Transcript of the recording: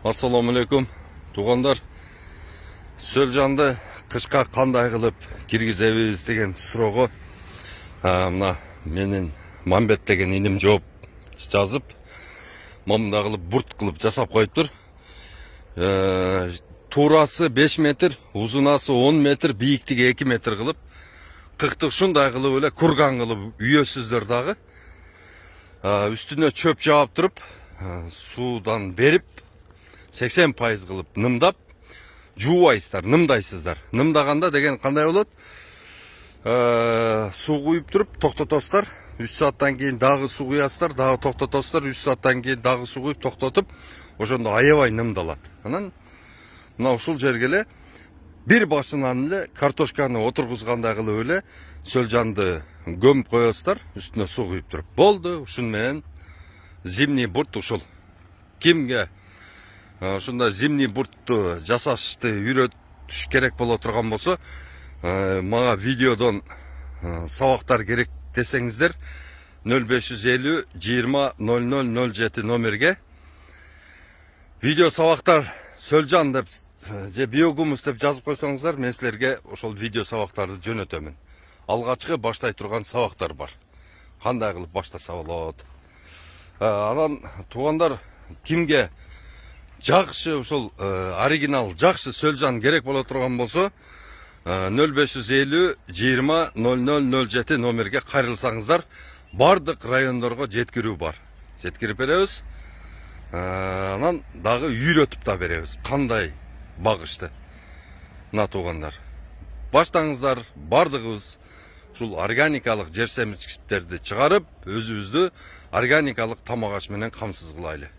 Assalamu алейкум, туғандар. Сөлжанды қышқа қандай қылып киргизебиз деген суроо мына менин Мамбет деген иним жооп жазып, мамда кылып бурт кылып жасап коюптур. Туурасы 5 метр, узунасы 10 метр, бийиктиги 2 метр кылып, кыктык ушундай кылып эле курган кылып үйөсүздөр дагы. Үстүнө чөп жаап туруп, суудан берип 80% кылып нымдап жуубайсыздар, нымдайсыздар. Нымдаганда деген кандай болот? Суу куюп туруп токтотосуздар. 3 сааттан кийин дагы суу куясыздар, дагы токтотосуздар. 3 сааттан кийин дагы суу куюп токтотуп, ошондо аябай нымдалат. Анан мына ушул жерге эле бир башынан эле картошканы отургузгандай кылып эле сөлжанды көмүп коесуздар, үстүнө суу куюп туруп. Болду, ушун менен зимний бурт ушул. Кимге ушундай зимний буртту жасашты үйрөтүш керек боло турган болсо, мага видеодон сабактар керек десеңиздер 0550 20 0007 номерге видео сабактар Сөлжан деп же биогумус деп жазып койсоңуздар, мен силерге ошол видео сабактарды жөнөтөмүн. Алгачкы баштай турган сабактар бар. Кандай кылып баштаса болот? Анан туугандар, кимге жакшы ушул оригинал жакшы Сөлжан керек боло турган болсо 0550 20 0007 номерге кайрылсаңыздар, бардык райондорго жеткирүү бар. Жеткирип беребиз. Анан дагы үйрөтүп да беребиз. Кандай багышты. Мына туугандар, баштаңыздар, бардыгыбыз ушул органикалык жер семичкичтерди чыгарып, өзүбүздү органикалык тамак аш менен камсыз кылайлы.